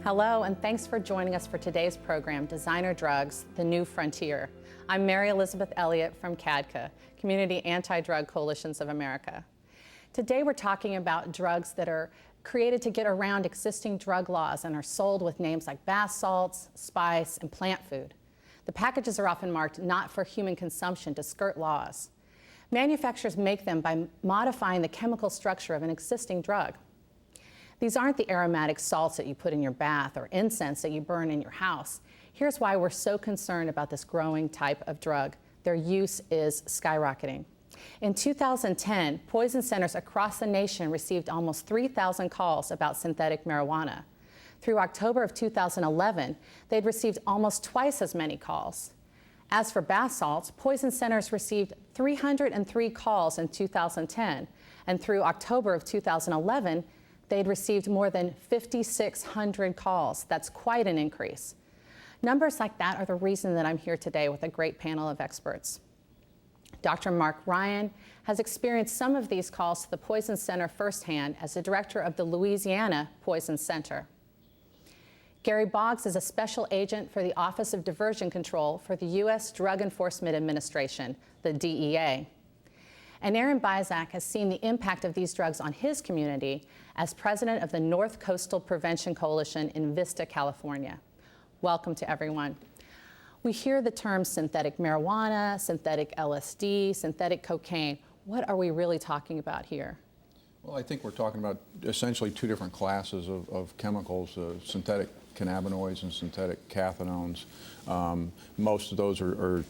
Hello, and thanks for joining us for today's program, Designer Drugs, The New Frontier. I'm Mary Elizabeth Elliott from CADCA, Community Anti-Drug Coalitions of America. Today we're talking about drugs that are created to get around existing drug laws and are sold with names like bath salts, spice, and plant food. The packages are often marked not for human consumption to skirt laws. Manufacturers make them by modifying the chemical structure of an existing drug. These aren't the aromatic salts that you put in your bath or incense that you burn in your house. Here's why we're so concerned about this growing type of drug. Their use is skyrocketing. In 2010, poison centers across the nation received almost 3,000 calls about synthetic marijuana. Through October of 2011, they'd received almost twice as many calls. As for bath salts, poison centers received 303 calls in 2010, and through October of 2011, they'd received more than 5,600 calls. That's quite an increase. Numbers like that are the reason that I'm here today with a great panel of experts. Dr. Mark Ryan has experienced some of these calls to the Poison Center firsthand as the director of the Louisiana Poison Center. Gary Boggs is a special agent for the Office of Diversion Control for the U.S. Drug Enforcement Administration, the DEA. And Aaron Bizak has seen the impact of these drugs on his community as president of the North Coastal Prevention Coalition in Vista, California. Welcome to everyone. We hear the terms synthetic marijuana, synthetic LSD, synthetic cocaine. What are we really talking about here? Well, I think we're talking about essentially two different classes of chemicals, synthetic cannabinoids and synthetic cathinones. Most of those are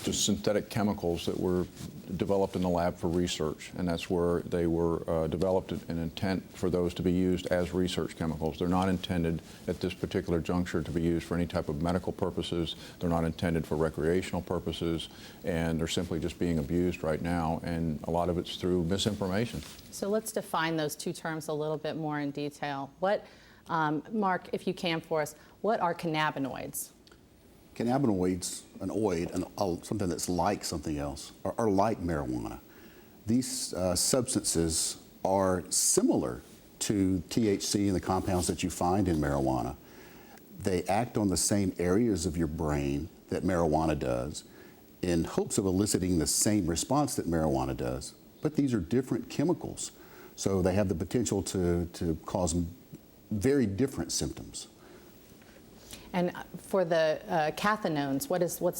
just synthetic chemicals that were developed in the lab for research, and that's where they were developed in intent for those to be used as research chemicals. They're not intended at this particular juncture to be used for any type of medical purposes. They're not intended for recreational purposes, and they're simply just being abused right now, and a lot of it's through misinformation. So let's define those two terms a little bit more in detail. Mark, if you can for us, what are cannabinoids? Cannabinoids, an oid, something that's like something else, are like marijuana. These substances are similar to THC and the compounds that you find in marijuana. They act on the same areas of your brain that marijuana does in hopes of eliciting the same response that marijuana does. But these are different chemicals, so they have the potential to cause very different symptoms. And for the cathinones,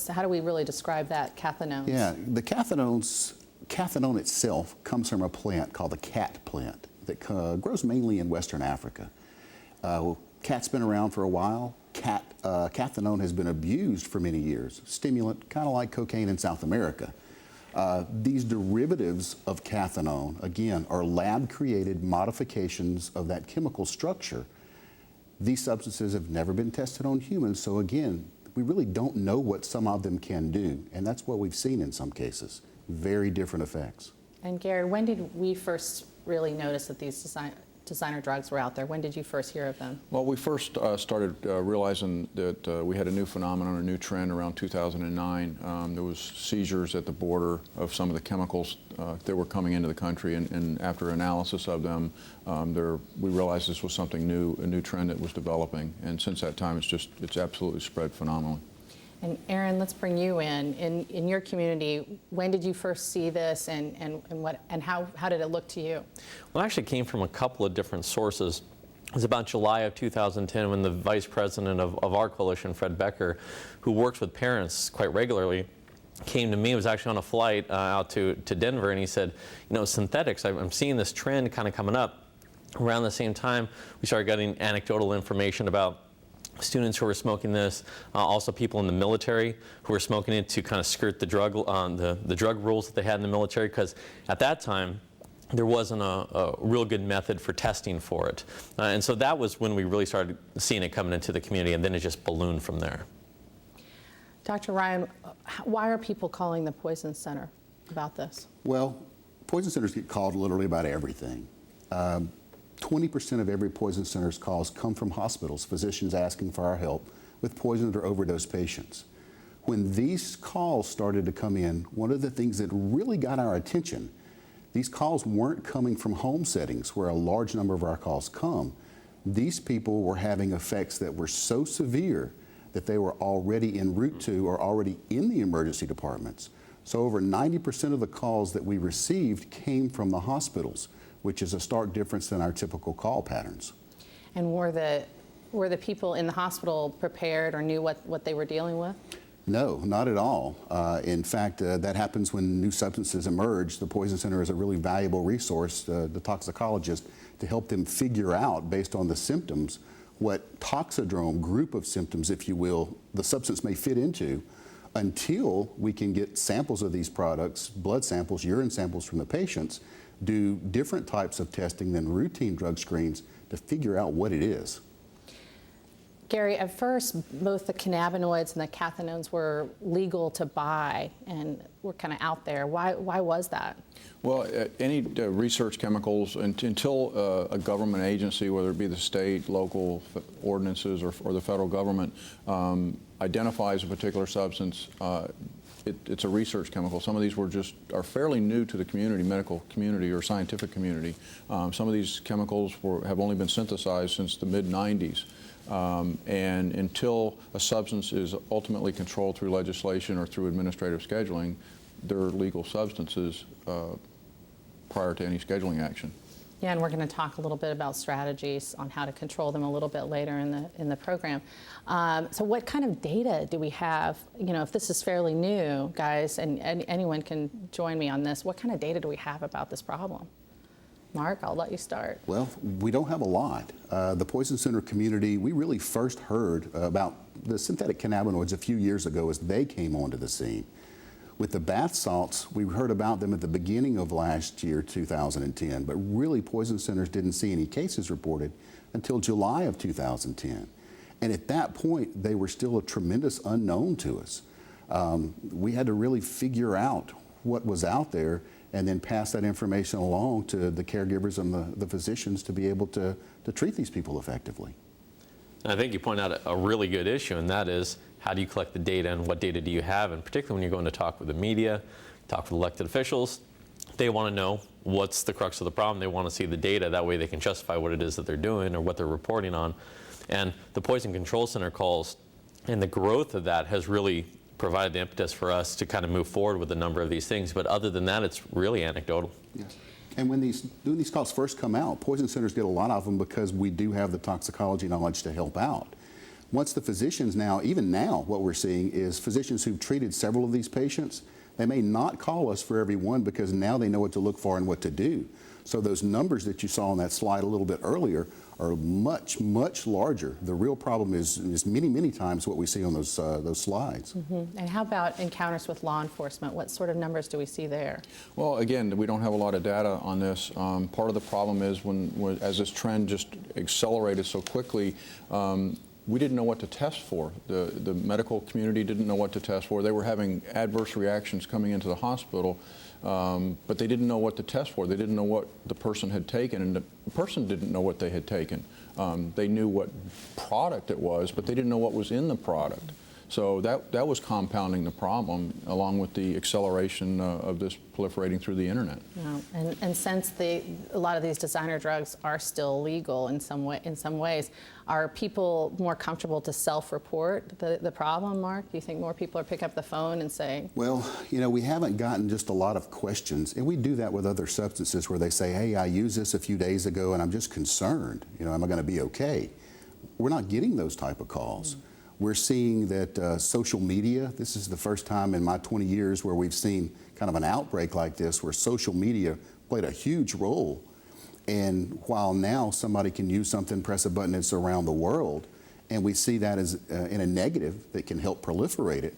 how do we really describe that, cathinones? Yeah, the cathinone itself comes from a plant called the cat plant that grows mainly in Western Africa. Cat's been around for a while. Cathinone has been abused for many years, stimulant, kind of like cocaine in South America. These derivatives of cathinone, again, are lab-created modifications of that chemical structure. These substances have never been tested on humans, so again, we really don't know what some of them can do, and that's what we've seen in some cases. Very different effects. And Gary, when did we first really notice that these designer drugs were out there? When did you first hear of them? Well, we first started realizing that we had a new phenomenon, a new trend around 2009. There was seizures at the border of some of the chemicals that were coming into the country, and after analysis of them, we realized this was something new, a new trend that was developing. And since that time, it's absolutely spread phenomenally. And Aaron, let's bring you in. In your community, when did you first see this, and how did it look to you? Well, it actually came from a couple of different sources. It was about July of 2010 when the vice president of our coalition, Fred Becker, who works with parents quite regularly, came to me. It was actually on a flight out to Denver, and he said, you know, synthetics, I'm seeing this trend kind of coming up. Around the same time, we started getting anecdotal information about students who were smoking this, also people in the military who were smoking it to kind of skirt the drug rules that they had in the military, because at that time there wasn't a real good method for testing for it. And so that was when we really started seeing it coming into the community, and then it just ballooned from there. Dr. Ryan, why are people calling the Poison Center about this? Well, poison centers get called literally about everything. 20% of every poison center's calls come from hospitals, physicians asking for our help with poisoned or overdosed patients. When these calls started to come in, one of the things that really got our attention, these calls weren't coming from home settings where a large number of our calls come. these people were having effects that were so severe that they were already en route to or already in the emergency departments. So over 90% of the calls that we received came from the hospitals, which is a stark difference than our typical call patterns. And were the people in the hospital prepared or knew what they were dealing with? No, not at all. In fact, that happens when new substances emerge. The Poison Center is a really valuable resource, the toxicologist, to help them figure out, based on the symptoms, what toxidrome group of symptoms, if you will, the substance may fit into, until we can get samples of these products, blood samples, urine samples from the patients, do different types of testing than routine drug screens to figure out what it is. Gary, at first, both the cannabinoids and the cathinones were legal to buy and were kind of out there. Why was that? Well, any research chemicals, until a government agency, whether it be the state, local ordinances, or the federal government, identifies a particular substance, it's a research chemical. Some of these are fairly new to the community, medical community or scientific community. Some of these chemicals have only been synthesized since the mid-90s. And until a substance is ultimately controlled through legislation or through administrative scheduling, they're legal substances prior to any scheduling action. Yeah, and we're going to talk a little bit about strategies on how to control them a little bit later in the program. So what kind of data do we have? You know, if this is fairly new, guys, and anyone can join me on this, what kind of data do we have about this problem? Mark, I'll let you start. Well, we don't have a lot. The Poison Center community, we really first heard about the synthetic cannabinoids a few years ago as they came onto the scene. With the bath salts, we heard about them at the beginning of last year, 2010, but really Poison Centers didn't see any cases reported until July of 2010. And at that point, they were still a tremendous unknown to us. We had to really figure out what was out there and then pass that information along to the caregivers and the physicians to be able to treat these people effectively. And I think you point out a really good issue, and that is, how do you collect the data and what data do you have? And particularly when you're going to talk with the media, talk with elected officials, they want to know what's the crux of the problem. They want to see the data. That way they can justify what it is that they're doing or what they're reporting on. And the Poison Control Center calls and the growth of that has really provided the impetus for us to kind of move forward with a number of these things. But other than that, it's really anecdotal. Yes. And when these calls first come out, Poison Centers get a lot of them because we do have the toxicology knowledge to help out. Once the physicians now, even now, what we're seeing is physicians who've treated several of these patients, they may not call us for every one because now they know what to look for and what to do. So those numbers that you saw on that slide a little bit earlier are much, much larger. The real problem is many, many times what we see on those slides. Mm-hmm. And how about encounters with law enforcement? What sort of numbers do we see there? Well, again, we don't have a lot of data on this. Part of the problem is as this trend just accelerated so quickly, we didn't know what to test for. The medical community didn't know what to test for. They were having adverse reactions coming into the hospital, but they didn't know what to test for. They didn't know what the person had taken, and the person didn't know what they had taken. They knew what product it was, but they didn't know what was in the product. So that was compounding the problem, along with the acceleration of this proliferating through the internet. Yeah. And since a lot of these designer drugs are still legal in some ways, are people more comfortable to self-report the problem, Mark? Do you think more people are picking up the phone and saying? Well, you know, we haven't gotten just a lot of questions, and we do that with other substances where they say, hey, I used this a few days ago and I'm just concerned, you know, am I going to be okay? We're not getting those type of calls. We're seeing that social media, this is the first time in my 20 years where we've seen kind of an outbreak like this, where social media played a huge role. And while now somebody can use something, press a button, it's around the world, and we see that as in a negative that can help proliferate it,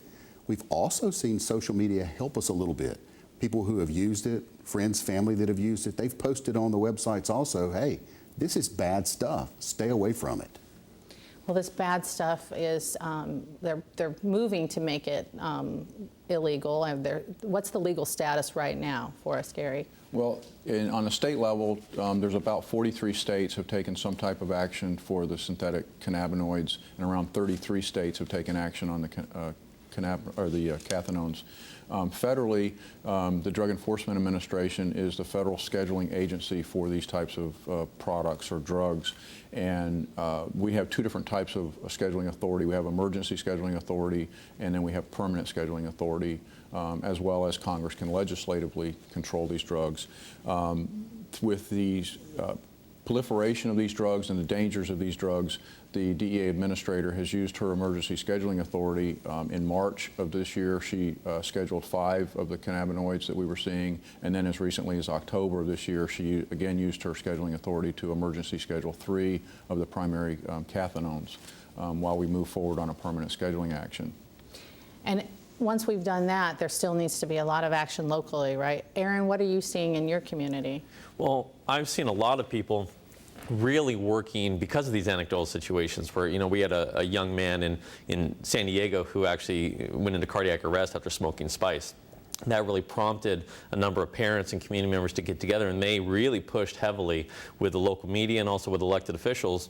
we've also seen social media help us a little bit. People who have used it, friends, family that have used it, they've posted on the websites also, hey, this is bad stuff, stay away from it. Well, this bad stuff is, they're moving to make it illegal. And what's the legal status right now for us, Gary? Well, on the state level, there's about 43 states have taken some type of action for the synthetic cannabinoids, and around 33 states have taken action on the cathinones. Federally, the Drug Enforcement Administration is the federal scheduling agency for these types of products or drugs. And we have two different types of scheduling authority. We have emergency scheduling authority, and then we have permanent scheduling authority, as well as Congress can legislatively control these drugs. With the proliferation of these drugs and the dangers of these drugs, the DEA administrator has used her emergency scheduling authority. In March of this year, she scheduled 5 of the cannabinoids that we were seeing, and then as recently as October of this year, she again used her scheduling authority to emergency schedule 3 of the primary cathinones while we move forward on a permanent scheduling action. And once we've done that, there still needs to be a lot of action locally, right? Aaron, what are you seeing in your community? Well, I've seen a lot of people really working because of these anecdotal situations where, we had a young man in San Diego who actually went into cardiac arrest after smoking spice. That really prompted a number of parents and community members to get together, and they really pushed heavily with the local media and also with elected officials.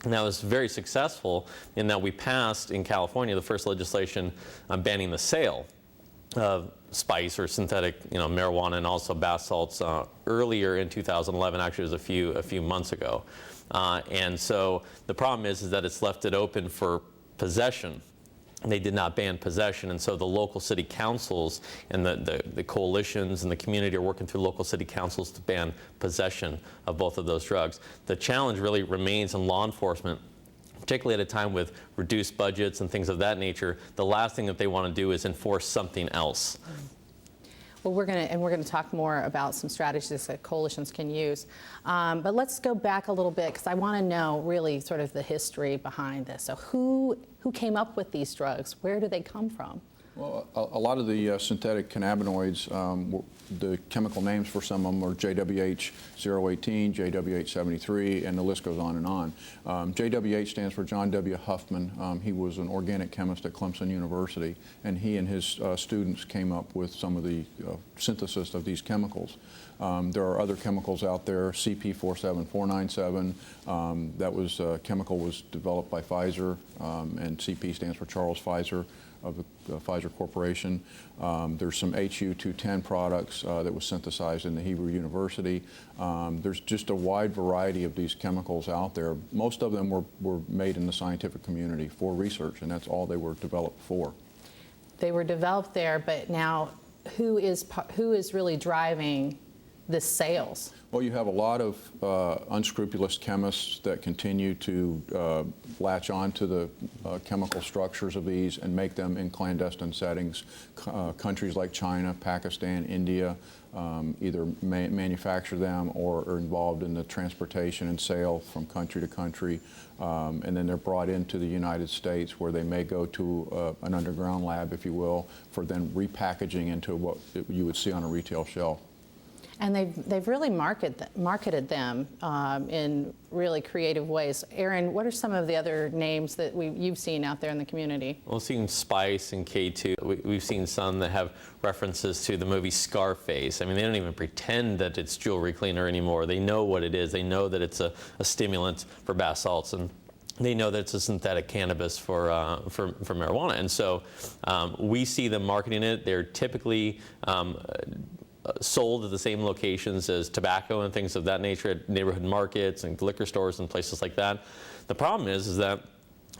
And that was very successful in that we passed in California the first legislation banning the sale of spice or synthetic, marijuana and also bath salts earlier in 2011. Actually, it was a few months ago. And so the problem is that it's left it open for possession. They did not ban possession, and so the local city councils and the coalitions and the community are working through local city councils to ban possession of both of those drugs. The challenge really remains in law enforcement, particularly at a time with reduced budgets and things of that nature. The last thing that they want to do is enforce something else. Well, we're going to talk more about some strategies that coalitions can use. But let's go back a little bit, because I want to know really sort of the history behind this. So who came up with these drugs? Where do they come from? Well, a lot of the synthetic cannabinoids, the chemical names for some of them are JWH-018, JWH-73, and the list goes on and on. JWH stands for John W. Huffman. He was an organic chemist at Clemson University, and he and his students came up with some of the synthesis of these chemicals. There are other chemicals out there, CP47497. Chemical was developed by Pfizer, and CP stands for Charles Pfizer of the Pfizer Corporation. There's some HU-210 products that was synthesized in the Hebrew University. There's just a wide variety of these chemicals out there. Most of them were made in the scientific community for research, and that's all they were developed for. They were developed there, but now who is really driving the sales? Well, you have a lot of unscrupulous chemists that continue to latch on to the chemical structures of these and make them in clandestine settings. Countries like China, Pakistan, India either manufacture them or are involved in the transportation and sale from country to country. And then they're brought into the United States, where they may go to an underground lab, if you will, for then repackaging into what you would see on a retail shelf. And they've really marketed them in really creative ways. Aaron, what are some of the other names that you've seen out there in the community? Well, we've seen Spice and K2. We've seen some that have references to the movie Scarface. I mean, they don't even pretend that it's jewelry cleaner anymore. They know what it is. They know that it's a stimulant for bath salts, and they know that it's a synthetic cannabis for marijuana. And so we see them marketing it. They're typically sold at the same locations as tobacco and things of that nature, at neighborhood markets and liquor stores and places like that. The problem is that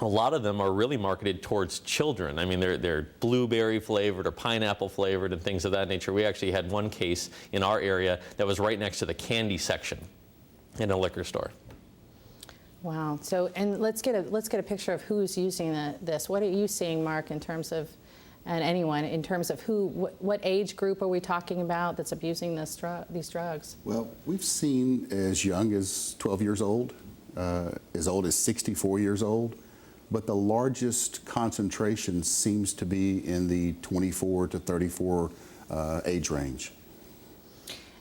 a lot of them are really marketed towards children. I mean, they're blueberry flavored or pineapple flavored and things of that nature. We actually had one case in our area that was right next to the candy section in a liquor store. Wow. So, and let's get a picture of who's using this. What are you seeing, Mark, in terms of, and anyone, in terms of what age group are we talking about that's abusing these drugs? Well, we've seen as young as 12 years old as 64 years old, but the largest concentration seems to be in the 24 to 34 age range.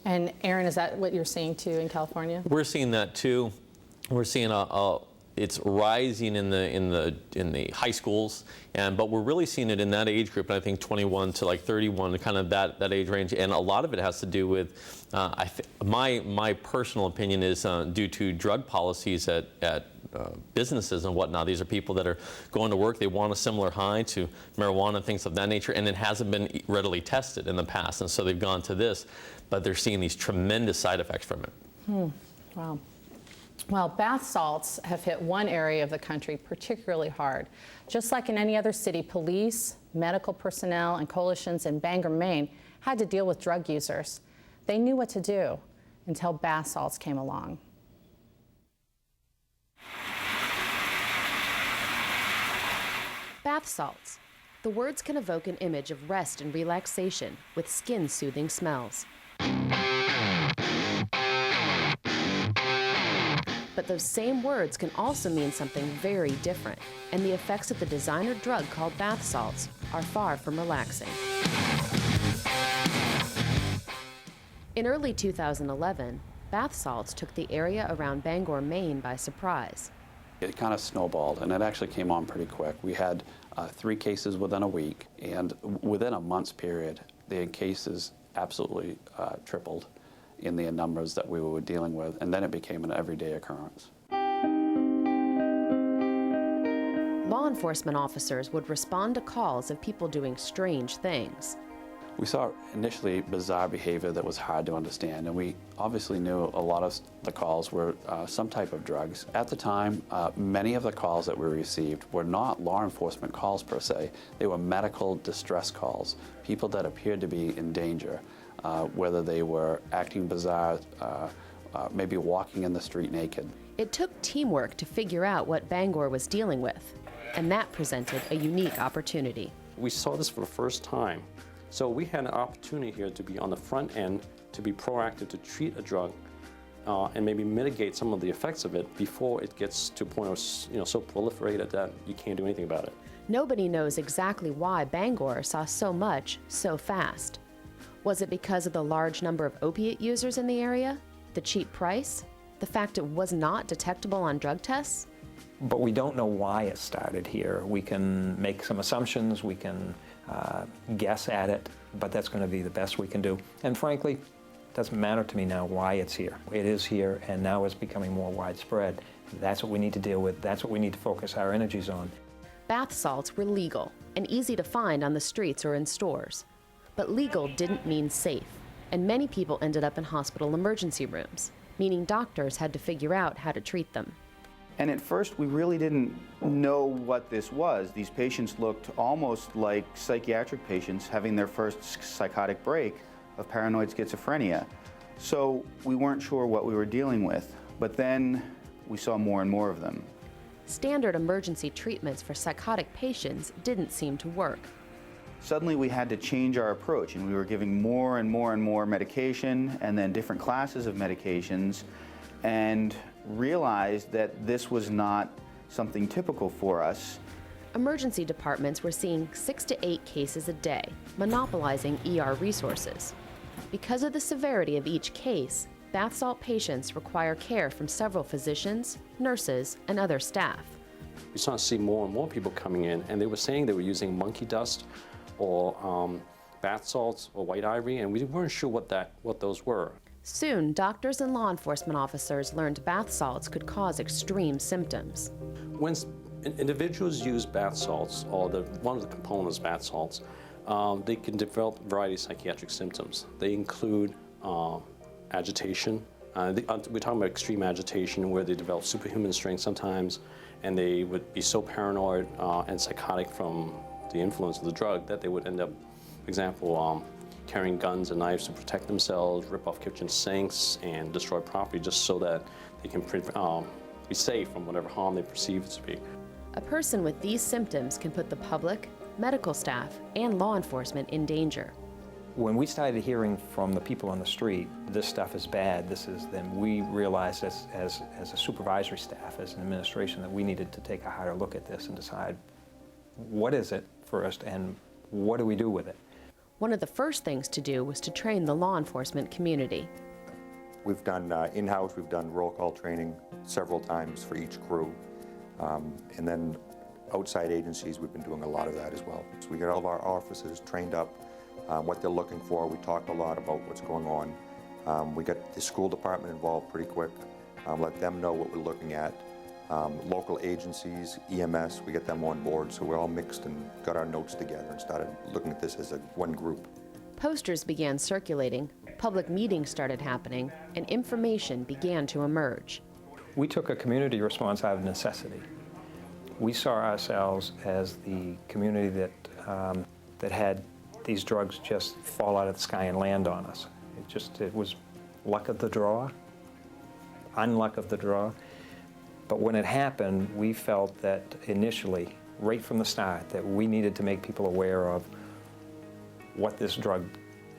And Aaron, is that what you're seeing too in California? We're seeing that too. We're seeing it's rising in the high schools, but we're really seeing it in that age group, and I think 21 to like 31, kind of that age range. And a lot of it has to do with, my personal opinion is due to drug policies at businesses and whatnot. These are people that are going to work, they want a similar high to marijuana and things of that nature, and it hasn't been readily tested in the past, and so they've gone to this, but they're seeing these tremendous side effects from it. Wow. Well, bath salts have hit one area of the country particularly hard. Just like in any other city, police, medical personnel, and coalitions in Bangor, Maine had to deal with drug users. They knew what to do until bath salts came along. Bath salts. The words can evoke an image of rest and relaxation with skin-soothing smells. But those same words can also mean something very different, and the effects of the designer drug called bath salts are far from relaxing. In early 2011, bath salts took the area around Bangor, Maine by surprise. It kind of snowballed, and it actually came on pretty quick. We had 3 cases within a week, and within a month's period, the cases absolutely tripled in the numbers that we were dealing with, and then it became an everyday occurrence. Law enforcement officers would respond to calls of people doing strange things. We saw initially bizarre behavior that was hard to understand, and we obviously knew a lot of the calls were some type of drugs. At the time, many of the calls that we received were not law enforcement calls per se. They were medical distress calls, people that appeared to be in danger, whether they were acting bizarre, maybe walking in the street naked. It took teamwork to figure out what Bangor was dealing with, and that presented a unique opportunity. We saw this for the first time. So we had an opportunity here to be on the front end, to be proactive, to treat a drug, and maybe mitigate some of the effects of it before it gets to a point where it's so proliferated that you can't do anything about it. Nobody knows exactly why Bangor saw so much so fast. Was it because of the large number of opiate users in the area? The cheap price? The fact it was not detectable on drug tests? But we don't know why it started here. We can make some assumptions, we can guess at it, but that's going to be the best we can do. And frankly, it doesn't matter to me now why it's here. It is here, and now it's becoming more widespread. That's what we need to deal with. That's what we need to focus our energies on. Bath salts were legal and easy to find on the streets or in stores. But legal didn't mean safe, and many people ended up in hospital emergency rooms, meaning doctors had to figure out how to treat them. And at first, we really didn't know what this was. These patients looked almost like psychiatric patients having their first psychotic break of paranoid schizophrenia. So we weren't sure what we were dealing with. But then we saw more and more of them. Standard emergency treatments for psychotic patients didn't seem to work. Suddenly we had to change our approach, and we were giving more and more and more medication, and then different classes of medications, and realized that this was not something typical for us. Emergency departments were seeing 6 to 8 cases a day, monopolizing ER resources. Because of the severity of each case, bath salt patients require care from several physicians, nurses, and other staff. We started to see more and more people coming in, and they were saying they were using monkey dust or bath salts or white ivory, and we weren't sure what those were. Soon, doctors and law enforcement officers learned bath salts could cause extreme symptoms. When individuals use bath salts, or one of the components of bath salts, they can develop a variety of psychiatric symptoms. They include agitation. We're talking about extreme agitation where they develop superhuman strength sometimes, and they would be so paranoid and psychotic from the influence of the drug that they would end up, for example, carrying guns and knives to protect themselves, rip off kitchen sinks, and destroy property just so that they can be safe from whatever harm they perceive it to be. A person with these symptoms can put the public, medical staff, and law enforcement in danger. When we started hearing from the people on the street, this stuff is bad, then we realized as a supervisory staff, as an administration, that we needed to take a harder look at this and decide what is it first and what do we do with it. One of the first things to do was to train the law enforcement community. We've done in-house, we've done roll call training several times for each crew. And then outside agencies, we've been doing a lot of that as well. So we get all of our officers trained up, what they're looking for. We talked a lot about what's going on. We got the school department involved pretty quick, let them know what we're looking at. local agencies, EMS, we get them on board, so we're all mixed and got our notes together and started looking at this as one group. Posters began circulating, public meetings started happening, and information began to emerge. We took a community response out of necessity. We saw ourselves as the community that had these drugs just fall out of the sky and land on us. It was luck of the draw, unluck of the draw. But when it happened, we felt that initially, right from the start, that we needed to make people aware of what this drug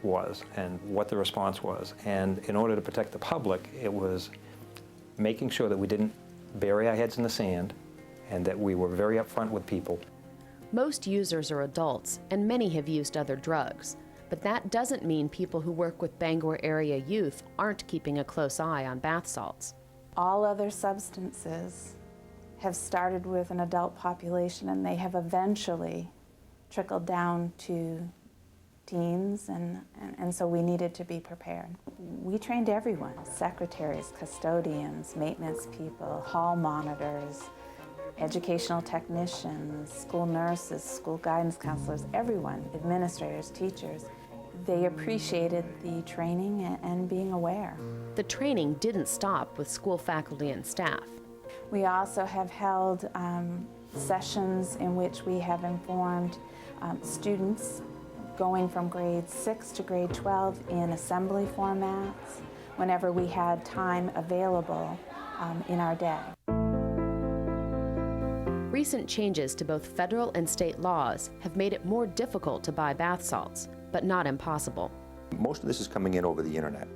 was and what the response was. And in order to protect the public, it was making sure that we didn't bury our heads in the sand and that we were very upfront with people. Most users are adults, and many have used other drugs. But that doesn't mean people who work with Bangor area youth aren't keeping a close eye on bath salts. All other substances have started with an adult population, and they have eventually trickled down to teens, and so we needed to be prepared. We trained everyone, secretaries, custodians, maintenance people, hall monitors, educational technicians, school nurses, school guidance counselors, everyone, administrators, teachers. They appreciated the training and being aware. The training didn't stop with school faculty and staff. We also have held sessions in which we have informed students going from grade 6 to grade 12 in assembly formats whenever we had time available in our day. Recent changes to both federal and state laws have made it more difficult to buy bath salts, but not impossible. Most of this is coming in over the internet.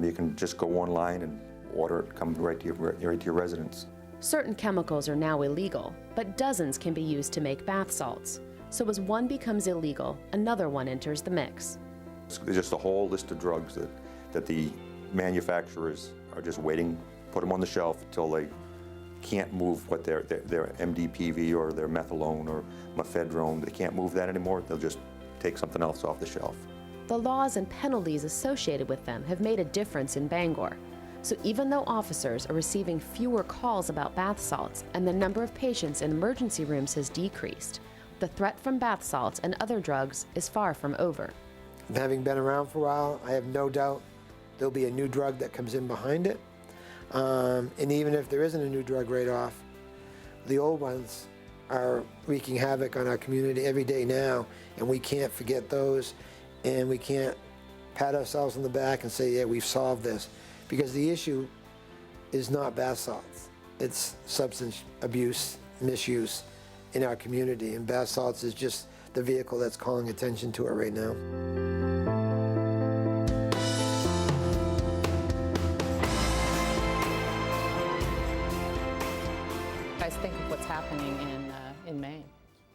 You can just go online and order it, come right to your residence. Certain chemicals are now illegal, but dozens can be used to make bath salts. So as one becomes illegal, another one enters the mix. There's just a whole list of drugs that the manufacturers are just waiting, put them on the shelf until they can't move what their MDPV or their methadone or mephedrone, they can't move that anymore. They'll just take something else off the shelf. The laws and penalties associated with them have made a difference in Bangor. So even though officers are receiving fewer calls about bath salts and the number of patients in emergency rooms has decreased, the threat from bath salts and other drugs is far from over. Having been around for a while, I have no doubt there'll be a new drug that comes in behind it. And even if there isn't a new drug right off, the old ones are wreaking havoc on our community every day now, and we can't forget those, and we can't pat ourselves on the back and say, yeah, we've solved this, because the issue is not bath salts. It's substance abuse, misuse in our community, and bath salts is just the vehicle that's calling attention to it right now. Think of what's happening in Maine.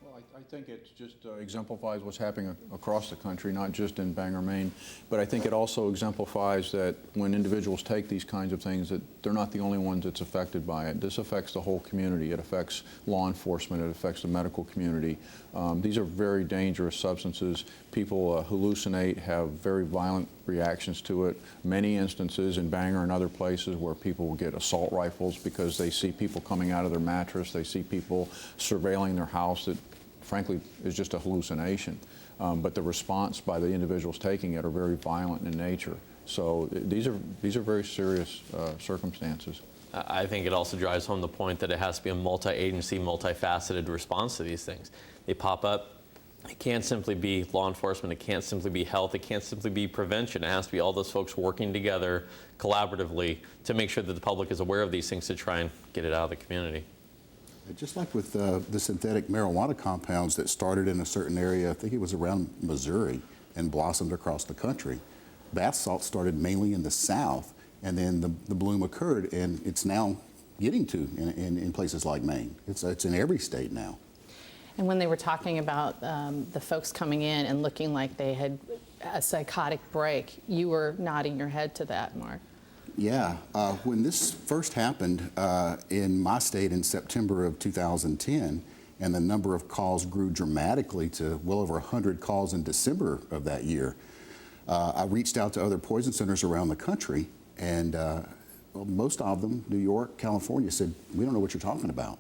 Well, I think it just exemplifies what's happening across the country, not just in Bangor, Maine, but I think it also exemplifies that when individuals take these kinds of things, that they're not the only ones that's affected by it. This affects the whole community. It affects law enforcement. It affects the medical community. These are very dangerous substances. People hallucinate, have very violent reactions to it. Many instances in Bangor and other places where people will get assault rifles because they see people coming out of their mattress. They see people surveilling their house that frankly is just a hallucination. But the response by the individuals taking it are very violent in nature. So these are very serious circumstances. I think it also drives home the point that it has to be a multi-agency, multifaceted response to these things. They pop up. It can't simply be law enforcement. It can't simply be health. It can't simply be prevention. It has to be all those folks working together collaboratively to make sure that the public is aware of these things to try and get it out of the community. Just like with the synthetic marijuana compounds that started in a certain area, I think it was around Missouri, and blossomed across the country. Bath salts started mainly in the South, and then the bloom occurred, and it's now getting to in places like Maine. It's in every state now. And when they were talking about the folks coming in and looking like they had a psychotic break, you were nodding your head to that, Mark. Yeah, when this first happened in my state in September of 2010, and the number of calls grew dramatically to well over 100 calls in December of that year, I reached out to other poison centers around the country, and well, most of them, New York, California, said, we don't know what you're talking about.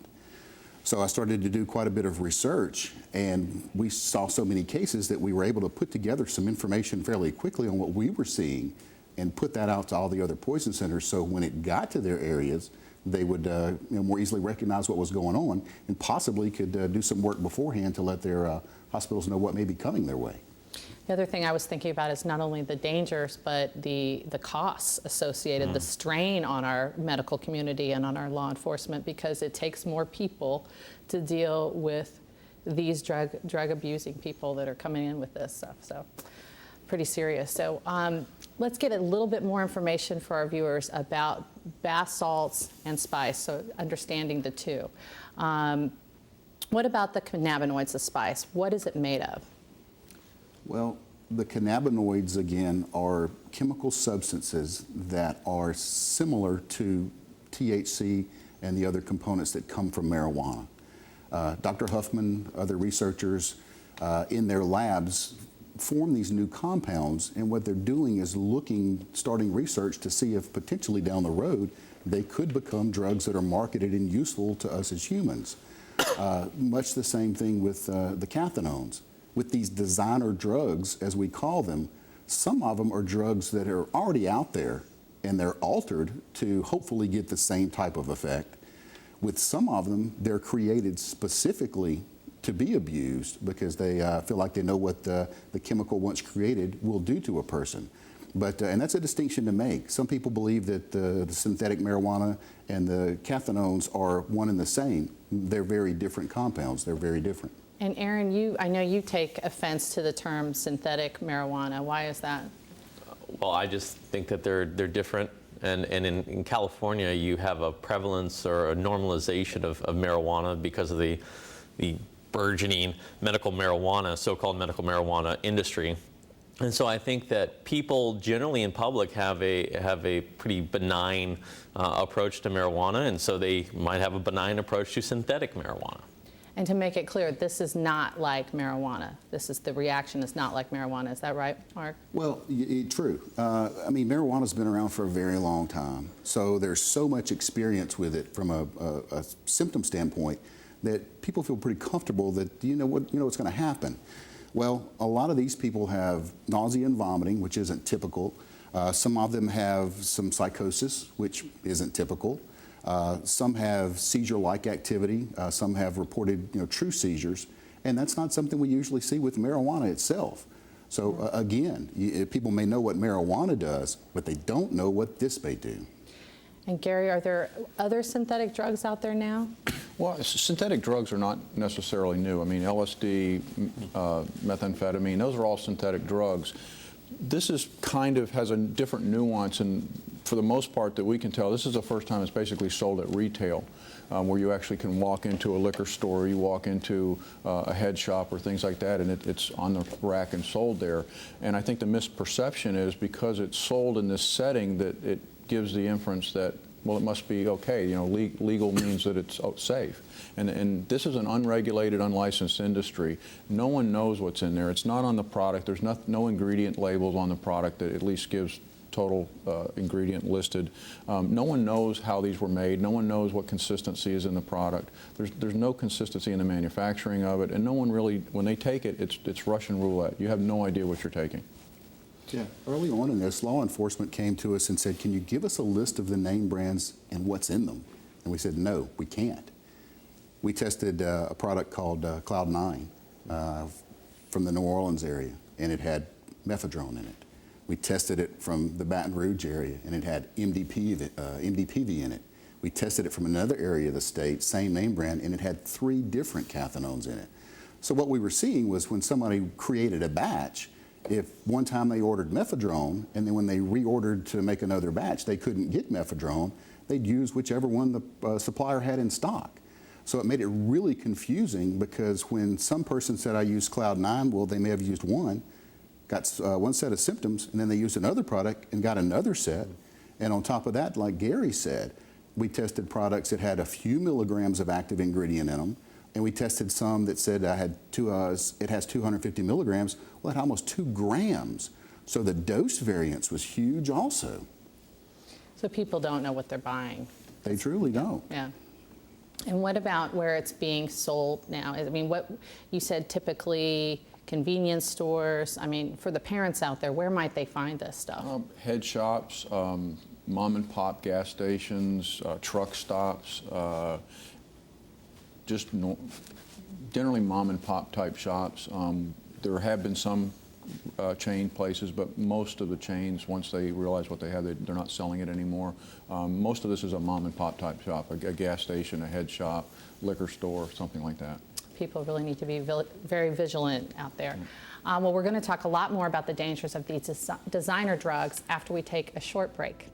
So I started to do quite a bit of research, and we saw so many cases that we were able to put together some information fairly quickly on what we were seeing and put that out to all the other poison centers, so when it got to their areas, they would more easily recognize what was going on and possibly could do some work beforehand to let their hospitals know what may be coming their way. The other thing I was thinking about is not only the dangers, but the costs associated, the strain on our medical community and on our law enforcement, because it takes more people to deal with these drug abusing people that are coming in with this stuff. So pretty serious. So let's get a little bit more information for our viewers about bath salts and spice, so understanding the two. What about the cannabinoids, the spice? What is it made of? Well, the cannabinoids, again, are chemical substances that are similar to THC and the other components that come from marijuana. Dr. Huffman, other researchers in their labs form these new compounds, and what they're doing is starting research to see if potentially down the road they could become drugs that are marketed and useful to us as humans. Much the same thing with the cathinones. With these designer drugs, as we call them, some of them are drugs that are already out there and they're altered to hopefully get the same type of effect. With some of them, they're created specifically to be abused because they feel like they know what the chemical once created will do to a person. But, and that's a distinction to make. Some people believe that the synthetic marijuana and the cathinones are one and the same. They're very different compounds. They're very different. And Aaron, I know you take offense to the term synthetic marijuana. Why is that? Well, I just think that they're different. And in California, you have a prevalence or a normalization of marijuana because of the burgeoning medical marijuana, so-called medical marijuana industry. And so I think that people generally in public have a pretty benign approach to marijuana, and so they might have a benign approach to synthetic marijuana. And to make it clear, this is not like marijuana. The reaction is not like marijuana. Is that right, Mark? Well, true. I mean, marijuana's been around for a very long time. So there's so much experience with it from a symptom standpoint that people feel pretty comfortable that you know what's going to happen. Well, a lot of these people have nausea and vomiting, which isn't typical. Some of them have some psychosis, which isn't typical. Some have seizure-like activity. Some have reported, true seizures, and that's not something we usually see with marijuana itself. So again, people may know what marijuana does, but they don't know what this may do. And Gary, are there other synthetic drugs out there now? Well, synthetic drugs are not necessarily new. I mean, LSD, methamphetamine, those are all synthetic drugs. This is has a different nuance, and for the most part that we can tell, this is the first time it's basically sold at retail, where you actually can walk into a liquor store, you walk into a head shop or things like that, and it's on the rack and sold there. And I think the misperception is because it's sold in this setting that it gives the inference that, well, it must be okay. Legal means that it's safe. And this is an unregulated, unlicensed industry. No one knows what's in there. It's not on the product. There's no ingredient labels on the product that at least gives total ingredient listed. No one knows how these were made. No one knows what consistency is in the product. There's no consistency in the manufacturing of it, and no one really, when they take it, it's Russian roulette. You have no idea what you're taking. Yeah, early on in this, law enforcement came to us and said, can you give us a list of the name brands and what's in them? And we said, no, we can't. We tested a product called Cloud9 from the New Orleans area, and it had mephedrone in it. We tested it from the Baton Rouge area, and it had MDPV in it. We tested it from another area of the state, same name brand, and it had 3 different cathinones in it. So what we were seeing was when somebody created a batch, if one time they ordered mephedrone, and then when they reordered to make another batch, they couldn't get mephedrone, they'd use whichever one the supplier had in stock. So it made it really confusing because when some person said, I used Cloud9, well, they may have used one, got one set of symptoms, and then they used another product and got another set. And on top of that, like Gary said, we tested products that had a few milligrams of active ingredient in them, and we tested some that said it has 250 milligrams. Well, it had almost 2 grams. So the dose variance was huge also. So So people don't know what they're buying. They truly don't. Yeah. And what about where it's being sold now? I mean, what you said, typically convenience stores. I mean, for the parents out there, where might they find this stuff? Head shops, mom and pop gas stations, truck stops, generally mom and pop type shops. There have been some chain places, but most of the chains, once they realize what they have, they're not selling it anymore. Most of this is a mom and pop type shop, a gas station, a head shop, liquor store, something like that. People really need to be very vigilant out there. Well, we're going to talk a lot more about the dangers of these designer drugs after we take a short break.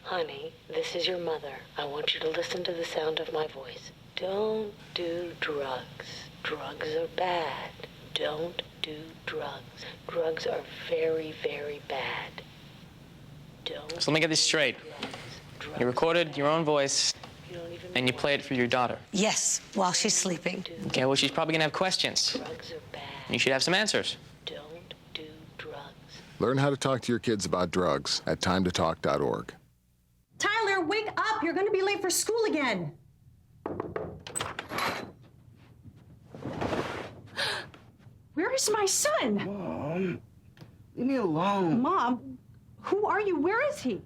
Honey, this is your mother. I want you to listen to the sound of my voice. Don't do drugs. Drugs are bad. Don't do drugs. Drugs are very, very bad. Don't. So let me get this straight. You recorded your own voice and you played it for your daughter. Yes, while she's sleeping. Okay, well, she's probably gonna have questions. Drugs are bad. You should have some answers. Don't do drugs. Learn how to talk to your kids about drugs at timetotalk.org. Tyler, wake up! You're going to be late for school again. Where is my son? Mom, leave me alone. Mom, who are you? Where is he?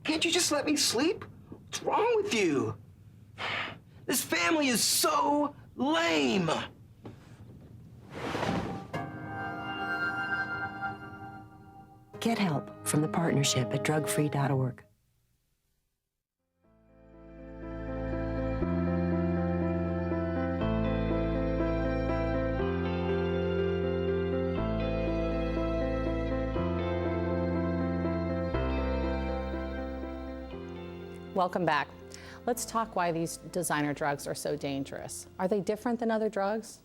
Can't you just let me sleep? What's wrong with you? This family is so lame. Get help from the partnership at drugfree.org. Welcome back. Let's talk why these designer drugs are so dangerous. Are they different than other drugs?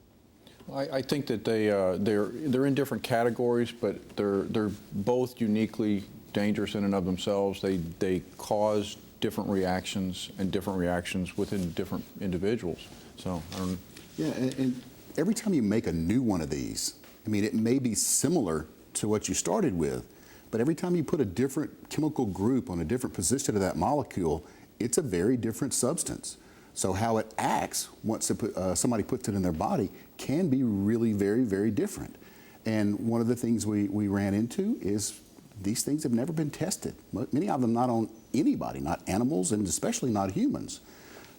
I think that they're in different categories, but they're both uniquely dangerous in and of themselves. They cause different reactions and different reactions within different individuals. So I don't. Yeah, and every time you make a new one of these, I mean, it may be similar to what you started with, but every time you put a different chemical group on a different position of that molecule, it's a very different substance. So how it acts once somebody puts it in their body can be really very, very different. And one of the things we ran into is these things have never been tested. Many of them not on anybody, not animals, and especially not humans.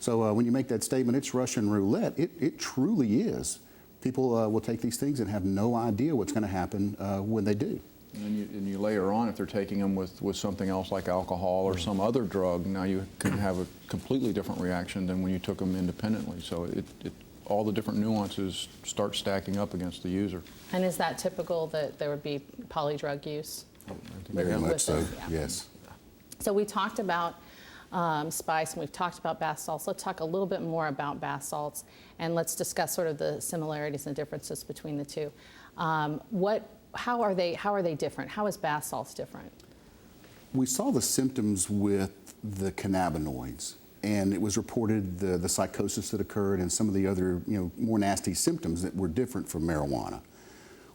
So when you make that statement, it's Russian roulette, it truly is. People will take these things and have no idea what's going to happen when they do. And you layer on, if they're taking them with something else like alcohol or some other drug, now you can have a completely different reaction than when you took them independently. So all the different nuances start stacking up against the user. And is that typical that there would be polydrug use? Very much so, yeah. Yes. So we talked about spice and we've talked about bath salts. Let's talk a little bit more about bath salts and let's discuss sort of the similarities and differences between the two. How are they different? How is bath salts different? We saw the symptoms with the cannabinoids, and it was reported the psychosis that occurred and some of the other more nasty symptoms that were different from marijuana.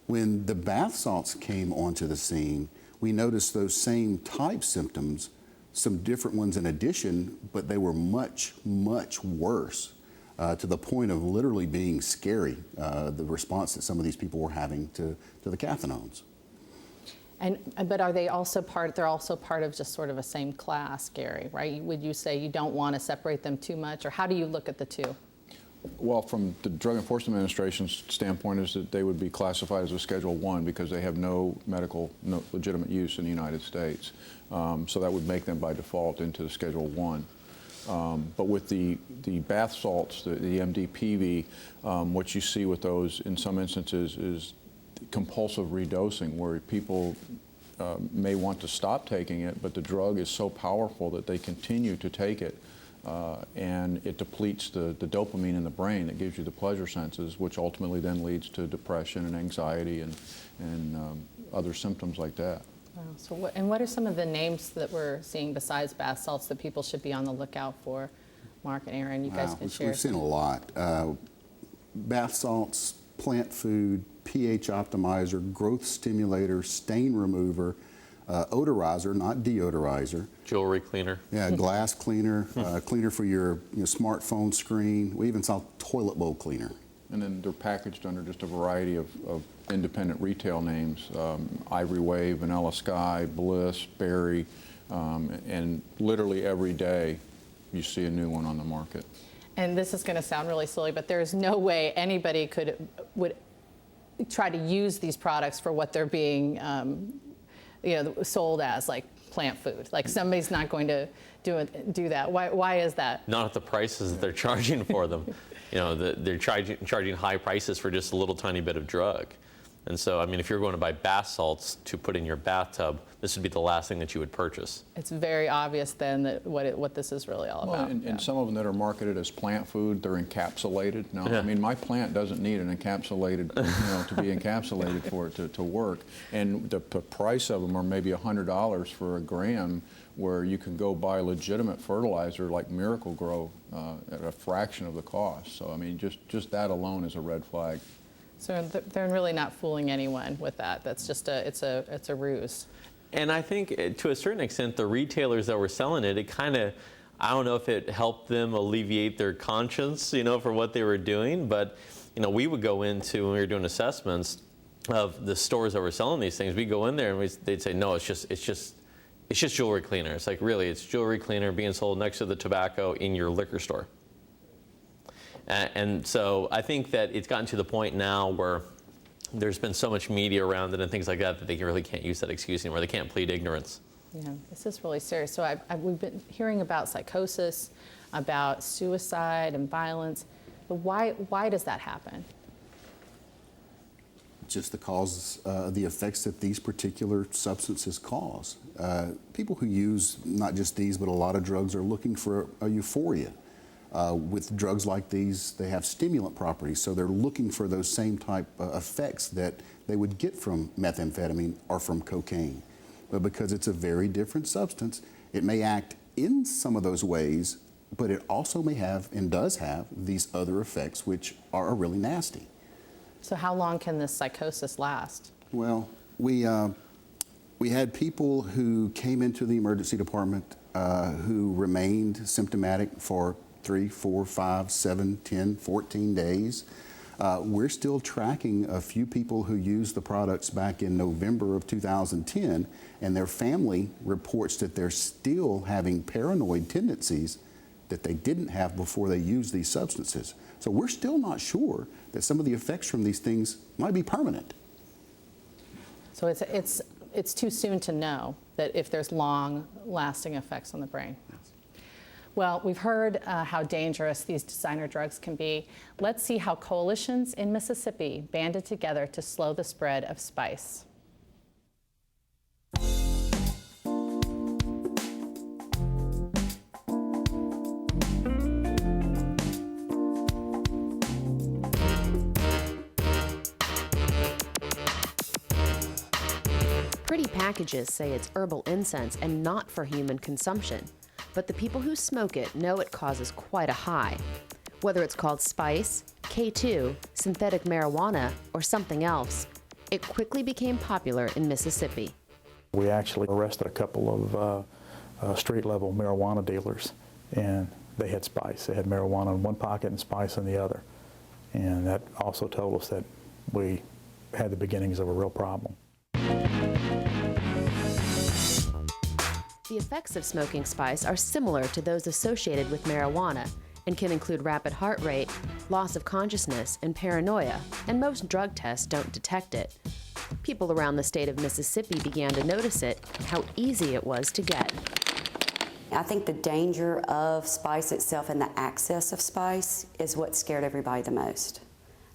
When the bath salts came onto the scene, we noticed those same type symptoms, some different ones in addition, but they were much, much worse. To the point of literally being scary, the response that some of these people were having to the cathinones. But are they also they're also part of just sort of a same class, Gary, right? Would you say you don't want to separate them too much, or how do you look at the two? Well, from the Drug Enforcement Administration's standpoint is that they would be classified as a Schedule I because they have no legitimate use in the United States. So that would make them by default into Schedule I. But with the bath salts, the MDPV, what you see with those in some instances is compulsive redosing, where people may want to stop taking it, but the drug is so powerful that they continue to take it, and it depletes the dopamine in the brain that gives you the pleasure senses, which ultimately then leads to depression and anxiety and other symptoms like that. Wow. So what are some of the names that we're seeing besides bath salts that people should be on the lookout for? Mark and Aaron, you guys can share. We've seen a lot. Bath salts, plant food, pH optimizer, growth stimulator, stain remover, odorizer, not deodorizer. Jewelry cleaner. Yeah, glass cleaner, cleaner for your smartphone screen. We even saw toilet bowl cleaner. And then they're packaged under just a variety of independent retail names, Ivory Wave, Vanilla Sky, Bliss, Berry, and literally every day you see a new one on the market. And this is going to sound really silly, but there's no way anybody would try to use these products for what they're being sold as, like plant food. Like somebody's not going to do that. Why is that? Not at the prices that they're charging for them. They're charging high prices for just a little tiny bit of drug. And so, I mean, if you're going to buy bath salts to put in your bathtub, this would be the last thing that you would purchase. It's very obvious then that what this is really all about. And some of them that are marketed as plant food, they're encapsulated. No, I mean, my plant doesn't need an encapsulated, to be encapsulated for it to work. And the price of them are maybe $100 for a gram, where you can go buy legitimate fertilizer like Miracle Grow at a fraction of the cost. So, I mean, just that alone is a red flag. So they're really not fooling anyone with that. That's just it's a ruse. And I think to a certain extent, the retailers that were selling it kind of, I don't know if it helped them alleviate their conscience, for what they were doing. But, we would go into, when we were doing assessments of the stores that were selling these things, we'd go in there and they'd say, no, it's just jewelry cleaner. It's like, really, it's jewelry cleaner being sold next to the tobacco in your liquor store. And so I think that it's gotten to the point now where there's been so much media around it and things like that they really can't use that excuse anymore. They can't plead ignorance. Yeah, this is really serious. So we've been hearing about psychosis, about suicide and violence. But why does that happen? Just the causes, the effects that these particular substances cause. People who use not just these, but a lot of drugs are looking for a euphoria. With drugs like these, they have stimulant properties, so they're looking for those same type effects that they would get from methamphetamine or from cocaine. But because it's a very different substance, it may act in some of those ways, but it also may have and does have these other effects which are really nasty. So how long can this psychosis last? Well, we had people who came into the emergency department who remained symptomatic for 3, 4, 5, 7, 10, 14 days. We're still tracking a few people who used the products back in November of 2010, and their family reports that they're still having paranoid tendencies that they didn't have before they used these substances. So we're still not sure that some of the effects from these things might be permanent. So it's too soon to know that if there's long-lasting effects on the brain. Well, we've heard how dangerous these designer drugs can be. Let's see how coalitions in Mississippi banded together to slow the spread of spice. Pretty packages say it's herbal incense and not for human consumption. But the people who smoke it know it causes quite a high. Whether it's called spice, K2, synthetic marijuana, or something else, it quickly became popular in Mississippi. We actually arrested a couple of street-level marijuana dealers, and they had spice. They had marijuana in one pocket and spice in the other. And that also told us that we had the beginnings of a real problem. The effects of smoking spice are similar to those associated with marijuana and can include rapid heart rate, loss of consciousness, and paranoia, and most drug tests don't detect it. People around the state of Mississippi began to notice it, how easy it was to get. I think the danger of spice itself and the access of spice is what scared everybody the most.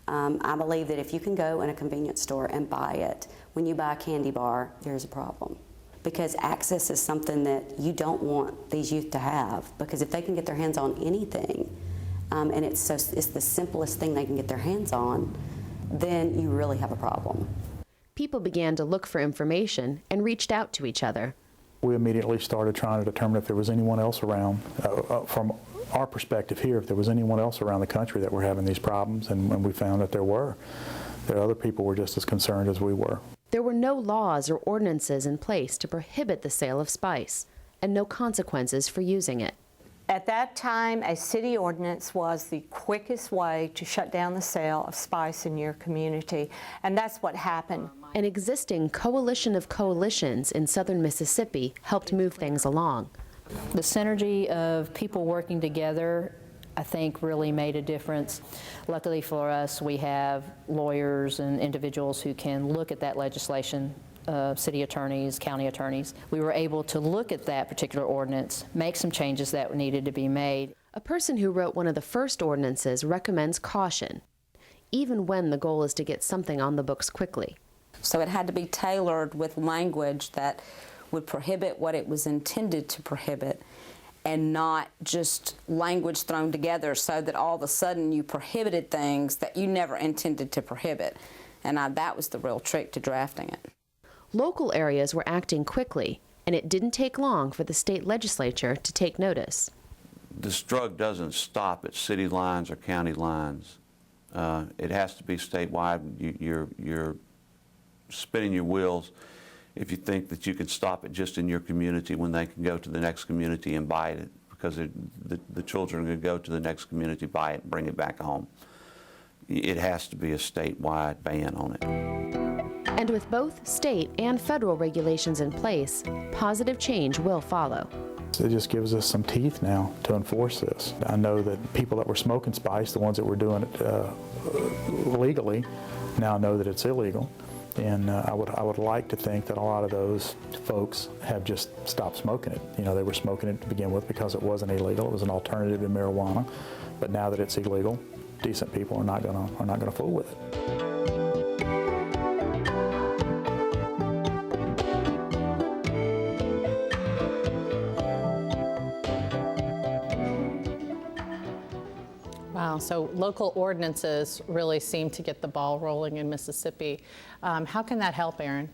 I believe that if you can go in a convenience store and buy it, when you buy a candy bar, there's a problem. Because access is something that you don't want these youth to have. Because if they can get their hands on anything, and it's the simplest thing they can get their hands on, then you really have a problem. People began to look for information and reached out to each other. We immediately started trying to determine if there was anyone else around, from our perspective here, if there was anyone else around the country that were having these problems, and when we found that there were. There other people were just as concerned as we were. There were no laws or ordinances in place to prohibit the sale of spice, and no consequences for using it. At that time, a city ordinance was the quickest way to shut down the sale of spice in your community, and that's what happened. An existing coalition of coalitions in southern Mississippi helped move things along. The synergy of people working together, I think, really made a difference. Luckily for us, we have lawyers and individuals who can look at that legislation, city attorneys, county attorneys. We were able to look at that particular ordinance, make some changes that needed to be made. A person who wrote one of the first ordinances recommends caution, even when the goal is to get something on the books quickly. So it had to be tailored with language that would prohibit what it was intended to prohibit, and not just language thrown together so that all of a sudden you prohibited things that you never intended to prohibit. And that was the real trick to drafting it. Local areas were acting quickly, and it didn't take long for the state legislature to take notice. This drug doesn't stop at city lines or county lines. It has to be statewide. You're spinning your wheels if you think that you can stop it just in your community when they can go to the next community and buy it, because the children are going to go to the next community, buy it, and bring it back home. It has to be a statewide ban on it. And with both state and federal regulations in place, positive change will follow. It just gives us some teeth now to enforce this. I know that people that were smoking spice, the ones that were doing it legally, now know that it's illegal. And I would like to think that a lot of those folks have just stopped smoking it. You know, they were smoking it to begin with because it wasn't illegal. It was an alternative to marijuana. But now that it's illegal, decent people are not gonna fool with it. Wow, so local ordinances really seem to get the ball rolling in Mississippi. How can that help, Aaron?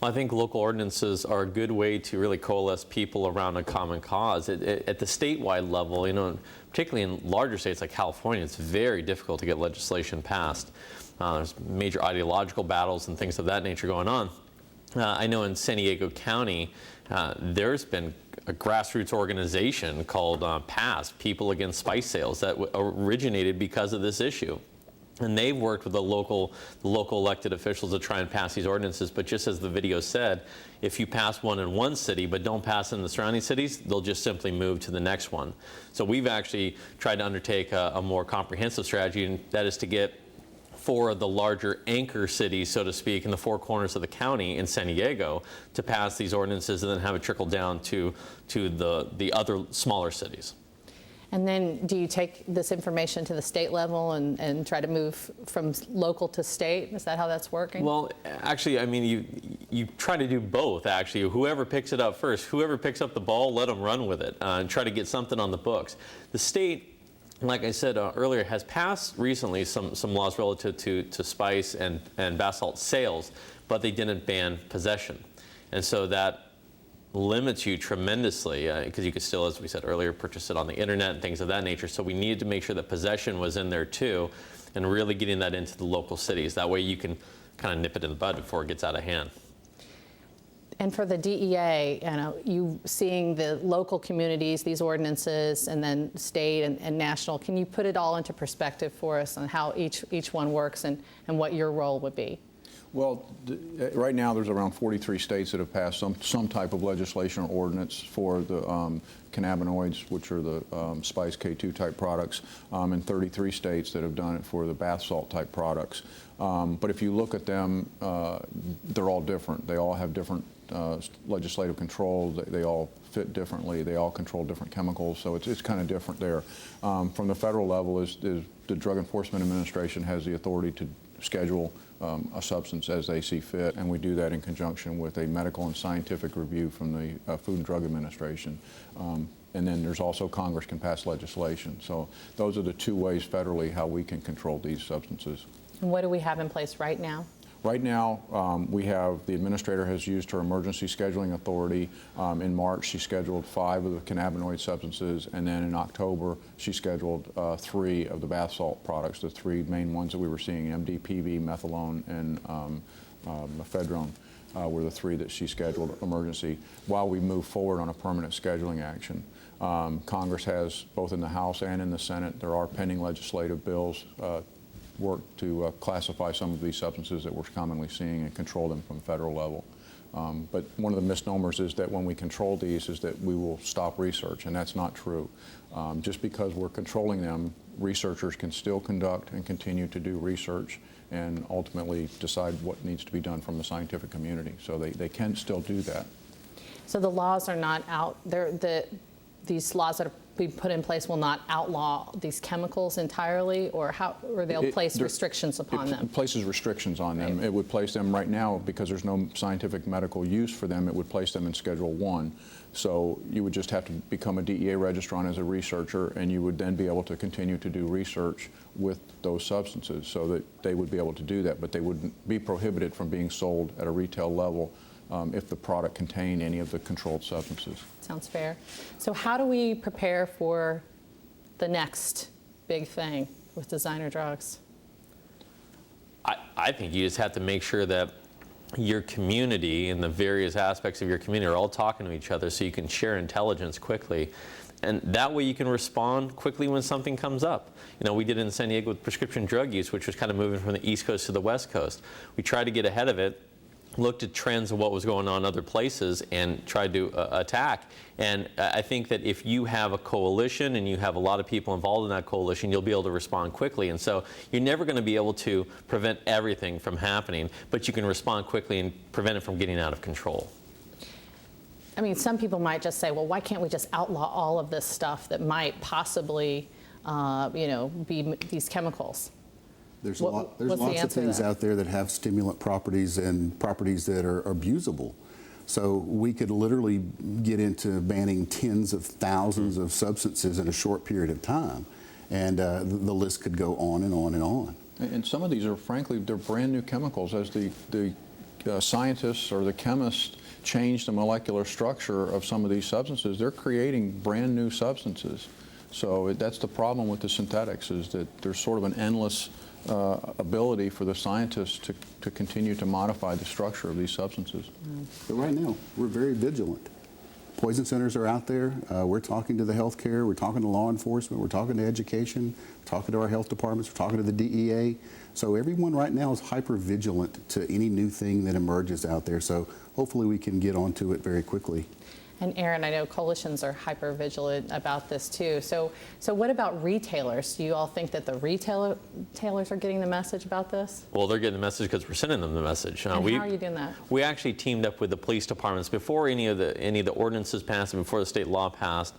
Well, I think local ordinances are a good way to really coalesce people around a common cause. At the statewide level, you know, particularly in larger states like California, it's very difficult to get legislation passed. There's major ideological battles and things of that nature going on. I know in San Diego County, there's been a grassroots organization called PASS, People Against Spice Sales, that originated because of this issue. And they've worked with the local elected officials to try and pass these ordinances. But just as the video said, if you pass one in one city but don't pass in the surrounding cities, they'll just simply move to the next one. So we've actually tried to undertake a more comprehensive strategy, and that is to get 4 of the larger anchor cities, so to speak, in the 4 corners of the county in San Diego to pass these ordinances and then have it trickle down to the other smaller cities. And then do you take this information to the state level and try to move from local to state? Is that how that's working? Well, actually, I mean, you try to do both, actually. Whoever picks it up first, whoever picks up the ball, let them run with it and try to get something on the books. The state, like I said earlier, has passed recently some laws relative to spice and bath salt sales, but they didn't ban possession. And so that limits you tremendously because you could still, as we said earlier, purchase it on the internet and things of that nature. So we needed to make sure that possession was in there too, and really getting that into the local cities. That way you can kind of nip it in the bud before it gets out of hand. And for the DEA, you seeing the local communities, these ordinances, and then state and national, can you put it all into perspective for us on how each one works and what your role would be? Well, right now there's around 43 states that have passed some type of legislation or ordinance for the cannabinoids, which are the spice K2 type products, and 33 states that have done it for the bath salt type products. But if you look at them, they're all different. They all have different legislative control. They all fit differently. They all control different chemicals, so it's kind of different there. From the federal level, the Drug Enforcement Administration has the authority to schedule a substance as they see fit, and we do that in conjunction with a medical and scientific review from the Food and Drug Administration. And then there's also Congress can pass legislation. So those are the 2 ways federally how we can control these substances. And what do we have in place right now? Right now, the administrator has used her emergency scheduling authority. In March, she scheduled 5 of the cannabinoid substances, and then in October, she scheduled 3 of the bath salt products, the 3 main ones that we were seeing, MDPV, methadone, and ephedrone. Were the 3 that she scheduled emergency while we move forward on a permanent scheduling action. Congress has, both in the House and in the Senate, there are pending legislative bills work to classify some of these substances that we're commonly seeing and control them from federal level. But one of the misnomers is that when we control these is that we will stop research, and that's not true. Just because we're controlling them, researchers can still conduct and continue to do research and ultimately decide what needs to be done from the scientific community. So they can still do that. So the laws are not out there. These laws that are being put in place will not outlaw these chemicals entirely, or they'll place restrictions upon them? It places restrictions on them. Right. It would place them right now, because there's no scientific medical use for them, it would place them in Schedule 1. So you would just have to become a DEA registrant as a researcher, and you would then be able to continue to do research with those substances, so that they would be able to do that, but they wouldn't be prohibited from being sold at a retail level if the product contained any of the controlled substances. Sounds fair. So how do we prepare for the next big thing with designer drugs? I think you just have to make sure that your community and the various aspects of your community are all talking to each other, so you can share intelligence quickly. And that way you can respond quickly when something comes up. You know, we did it in San Diego with prescription drug use, which was kind of moving from the East Coast to the West Coast. We tried to get ahead of it, looked at trends of what was going on in other places, and tried to attack. And I think that if you have a coalition and you have a lot of people involved in that coalition, you'll be able to respond quickly. And so you're never going to be able to prevent everything from happening, but you can respond quickly and prevent it from getting out of control. I mean, some people might just say, well, why can't we just outlaw all of this stuff that might possibly, be these chemicals? There's lots of things out there that have stimulant properties and properties that are abusable. So we could literally get into banning tens of thousands of substances in a short period of time. And the list could go on and on and on. And some of these are, frankly, they're brand new chemicals. As the scientists or the chemists change the molecular structure of some of these substances, they're creating brand new substances. So that's the problem with the synthetics, is that there's sort of an endless ability for the scientists to continue to modify the structure of these substances. But right now, we're very vigilant. Poison centers are out there. We're talking to the healthcare, we're talking to law enforcement, we're talking to education, we're talking to our health departments, we're talking to the DEA. So everyone right now is hyper vigilant to any new thing that emerges out there. So hopefully we can get onto it very quickly. And Aaron, I know coalitions are hyper vigilant about this too. So what about retailers? Do you all think that the retailers are getting the message about this? Well, they're getting the message because we're sending them the message. And how are you doing that? We actually teamed up with the police departments before any of the ordinances passed and before the state law passed.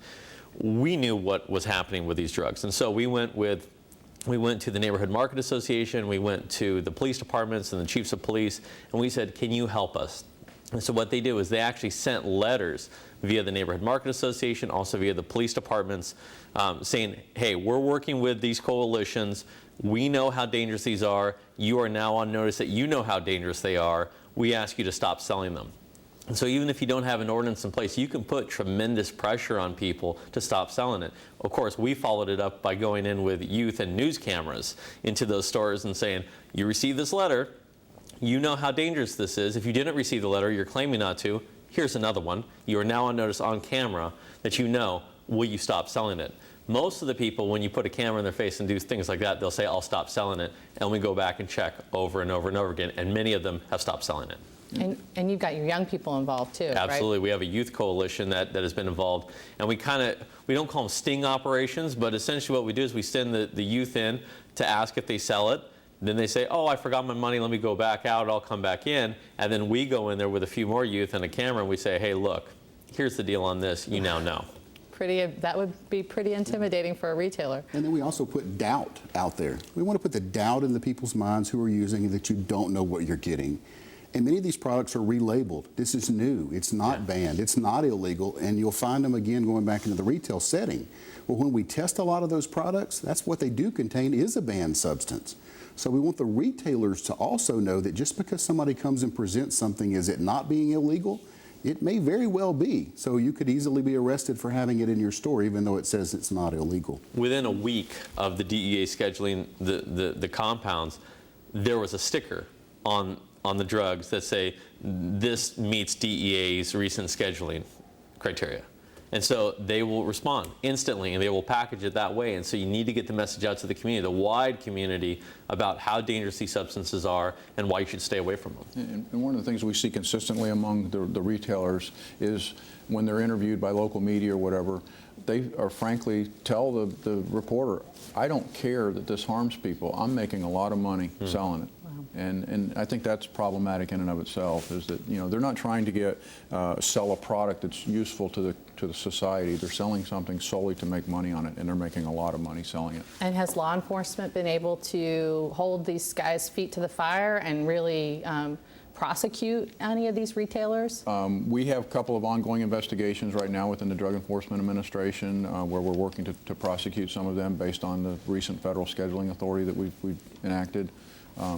We knew what was happening with these drugs, and so we went to the Neighborhood Market Association, we went to the police departments and the chiefs of police, and we said, can you help us? And so what they did was they actually sent letters via the Neighborhood Market Association, also via the police departments, saying, hey, we're working with these coalitions. We know how dangerous these are. You are now on notice that you know how dangerous they are. We ask you to stop selling them. And so even if you don't have an ordinance in place, you can put tremendous pressure on people to stop selling it. Of course, we followed it up by going in with youth and news cameras into those stores and saying, you received this letter. You know how dangerous this is. If you didn't receive the letter, you're claiming not to. Here's another one. You are now on notice on camera that you know, will you stop selling it? Most of the people, when you put a camera in their face and do things like that, they'll say, I'll stop selling it. And we go back and check over and over and over again. And many of them have stopped selling it. And you've got your young people involved too, Absolutely. Right? We have a youth coalition that has been involved. And we don't call them sting operations, but essentially what we do is we send the youth in to ask if they sell it. Then they say, oh, I forgot my money, let me go back out, I'll come back in. And then we go in there with a few more youth and a camera and we say, hey, look, here's the deal on this, you now know. That would be pretty intimidating for a retailer. And then we also put doubt out there. We want to put the doubt in the people's minds who are using it, that you don't know what you're getting. And many of these products are relabeled. This is new. It's not banned. It's not illegal. And you'll find them again going back into the retail setting. Well, when we test a lot of those products, that's what they do contain is a banned substance. So we want the retailers to also know that just because somebody comes and presents something as it not being illegal, it may very well be. So you could easily be arrested for having it in your store, even though it says it's not illegal. Within a week of the DEA scheduling the compounds, there was a sticker on the drugs that say, this meets DEA's recent scheduling criteria. And so they will respond instantly, and they will package it that way. And so you need to get the message out to the community, the wide community, about how dangerous these substances are and why you should stay away from them. And one of the things we see consistently among the retailers is when they're interviewed by local media or whatever, they are frankly tell the reporter, I don't care that this harms people. I'm making a lot of money selling it. And I think that's problematic in and of itself, is that, you know, they're not trying to sell a product that's useful to the society. They're selling something solely to make money on it, and they're making a lot of money selling it. And has law enforcement been able to hold these guys' feet to the fire and really prosecute any of these retailers? We have a couple of ongoing investigations right now within the Drug Enforcement Administration where we're working to prosecute some of them based on the recent federal scheduling authority that we've enacted.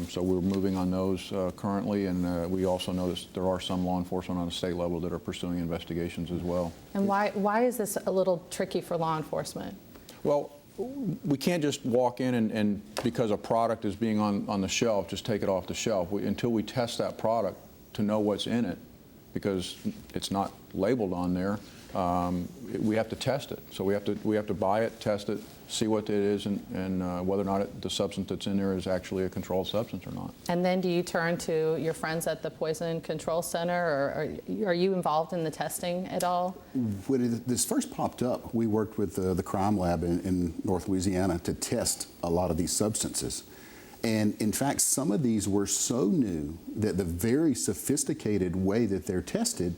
So we're moving on those currently, and we also know that there are some law enforcement on the state level that are pursuing investigations as well. And why is this a little tricky for law enforcement? Well, we can't just walk in and because a product is being on the shelf, just take it off the shelf. Until we test that product to know what's in it, because it's not labeled on there, we have to test it. So we have to buy it, test it, see what it is, and whether or not the substance that's in there is actually a controlled substance or not. And then do you turn to your friends at the Poison Control Center, or are you involved in the testing at all? When this first popped up, we worked with the crime lab in North Louisiana to test a lot of these substances. And in fact, some of these were so new that the very sophisticated way that they're tested,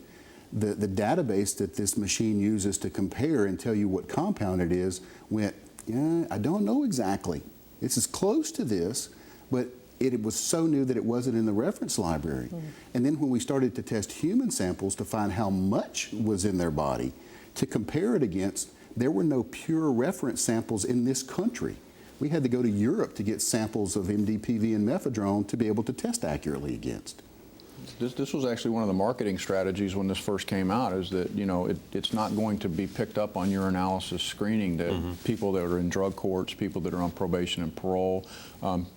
the database that this machine uses to compare and tell you what compound it is went, yeah, I don't know exactly. This is close to this, but it was so new that it wasn't in the reference library. And then when we started to test human samples to find how much was in their body to compare it against, there were no pure reference samples in this country. We had to go to Europe to get samples of MDPV and mephedrone to be able to test accurately against. This was actually one of the marketing strategies when this first came out, is that, you know, it's not going to be picked up on urinalysis screening, that people that are in drug courts, people that are on probation and parole,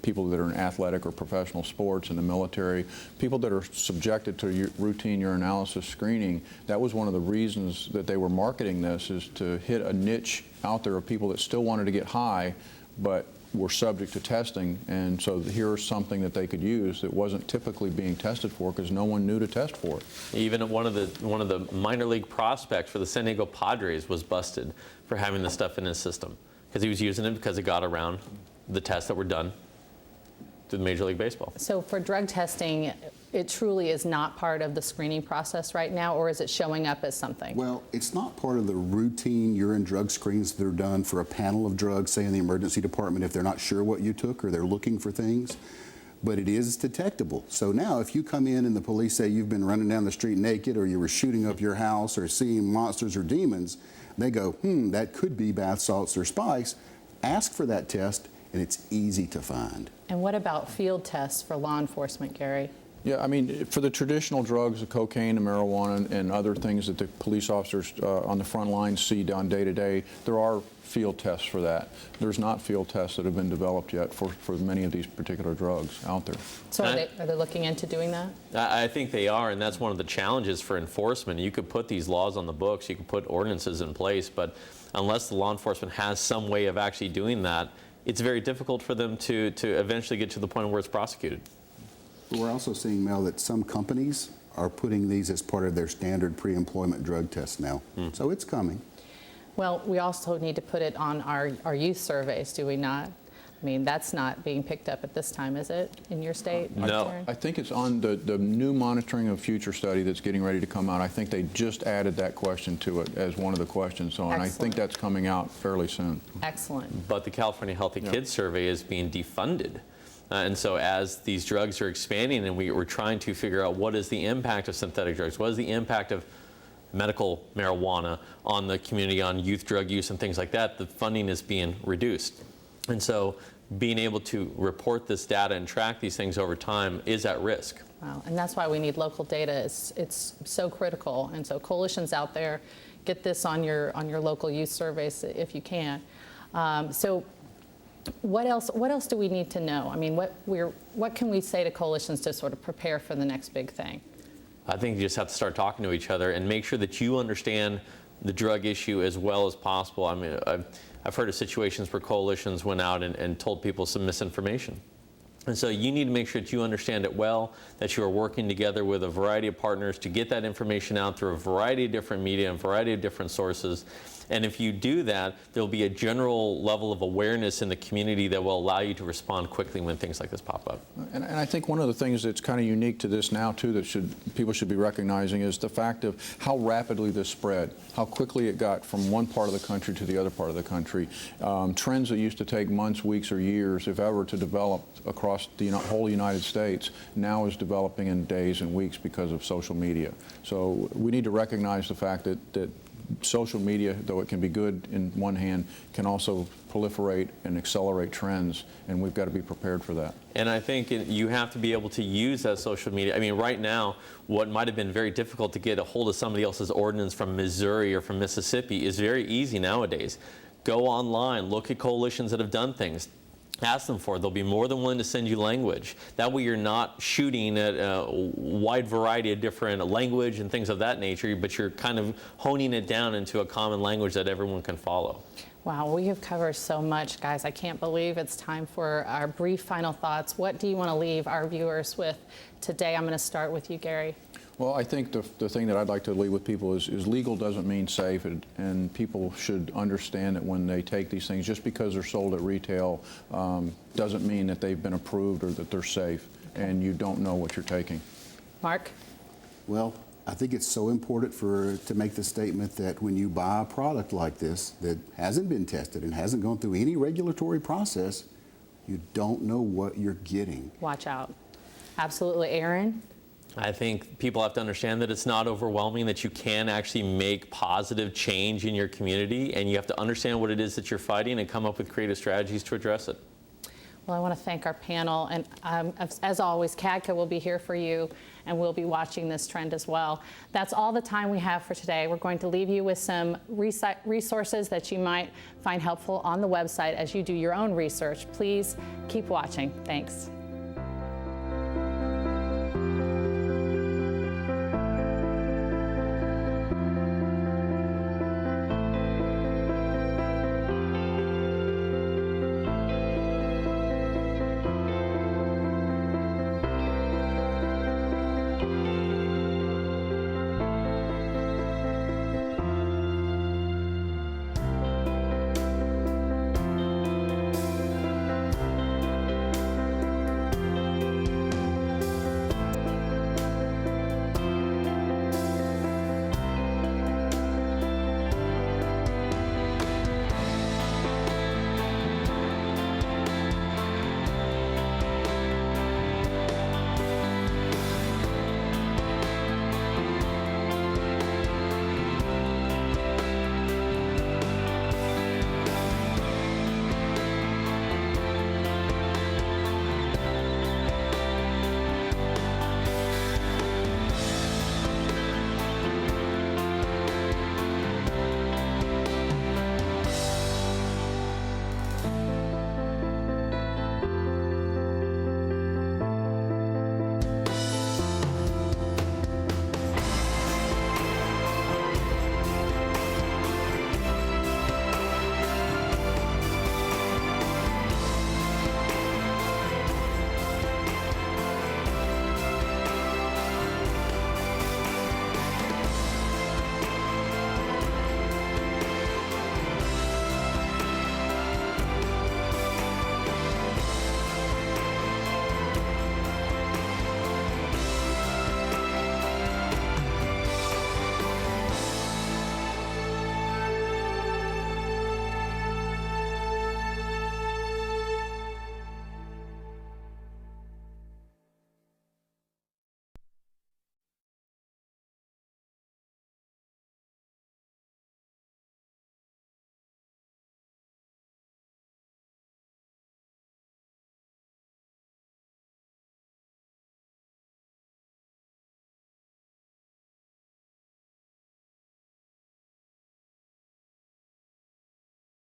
people that are in athletic or professional sports, in the military, people that are subjected to routine urinalysis screening, that was one of the reasons that they were marketing this, is to hit a niche out there of people that still wanted to get high, but were subject to testing, and so here's something that they could use that wasn't typically being tested for because no one knew to test for it. Even one of the minor league prospects for the San Diego Padres was busted for having this stuff in his system because he was using it because it got around the tests that were done through Major League Baseball. So for drug testing, it truly is not part of the screening process right now, or is it showing up as something? Well, it's not part of the routine urine drug screens that are done for a panel of drugs, say in the emergency department, if they're not sure what you took or they're looking for things, but it is detectable. So now if you come in and the police say you've been running down the street naked, or you were shooting up your house or seeing monsters or demons, they go, that could be bath salts or spice. Ask for that test, and it's easy to find. And what about field tests for law enforcement, Gary? Yeah, I mean, for the traditional drugs, the cocaine and marijuana and other things that the police officers on the front lines see done day to day, there are field tests for that. There's not field tests that have been developed yet for many of these particular drugs out there. So are they looking into doing that? I think they are, and that's one of the challenges for enforcement. You could put these laws on the books, you could put ordinances in place, but unless the law enforcement has some way of actually doing that, it's very difficult for them to eventually get to the point where it's prosecuted. We're also seeing, Mel, that some companies are putting these as part of their standard pre-employment drug tests now. So it's coming. Well, we also need to put it on our youth surveys, do we not? I mean, that's not being picked up at this time, is it, in your state? No. I think it's on the new monitoring of future study that's getting ready to come out. I think they just added that question to it as one of the questions, so, and I think that's coming out fairly soon. Excellent. But the California Healthy Kids Survey is being defunded. And so as these drugs are expanding and we're trying to figure out what is the impact of synthetic drugs, what is the impact of medical marijuana on the community, on youth drug use and things like that, the funding is being reduced. And so being able to report this data and track these things over time is at risk. Wow, and that's why we need local data. It's so critical. And so coalitions out there, get this on your local youth surveys if you can. So what else do we need to know? I mean, what can we say to coalitions to sort of prepare for the next big thing? I think you just have to start talking to each other and make sure that you understand the drug issue as well as possible. I mean, I've heard of situations where coalitions went out and told people some misinformation. And so you need to make sure that you understand it well, that you are working together with a variety of partners to get that information out through a variety of different media and a variety of different sources. And if you do that, there'll be a general level of awareness in the community that will allow you to respond quickly when things like this pop up. And I think one of the things that's kind of unique to this now, too, that people should be recognizing is the fact of how rapidly this spread, how quickly it got from one part of the country to the other part of the country. Trends that used to take months, weeks, or years, if ever, to develop across the whole United States, now is developing in days and weeks because of social media. So we need to recognize the fact that social media, though it can be good in one hand, can also proliferate and accelerate trends, and we've got to be prepared for that. And I think you have to be able to use that social media. I mean, right now, what might have been very difficult to get a hold of somebody else's ordinance from Missouri or from Mississippi is very easy nowadays. Go online, look at coalitions that have done things. Ask them for it. They'll be more than willing to send you language. That way you're not shooting at a wide variety of different language and things of that nature, but you're kind of honing it down into a common language that everyone can follow. Wow, we have covered so much, guys. I can't believe it's time for our brief final thoughts. What do you want to leave our viewers with today? I'm going to start with you, Gary. Well, I think the thing that I'd like to leave with people is legal doesn't mean safe, and people should understand that when they take these things, just because they're sold at retail doesn't mean that they've been approved or that they're safe, and you don't know what you're taking. Mark? Well, I think it's so important to make the statement that when you buy a product like this that hasn't been tested and hasn't gone through any regulatory process, you don't know what you're getting. Watch out. Absolutely. Aaron? I think people have to understand that it's not overwhelming, that you can actually make positive change in your community, and you have to understand what it is that you're fighting and come up with creative strategies to address it. Well, I want to thank our panel, and as always, CADCA will be here for you, and we'll be watching this trend as well. That's all the time we have for today. We're going to leave you with some resources that you might find helpful on the website as you do your own research. Please keep watching. Thanks.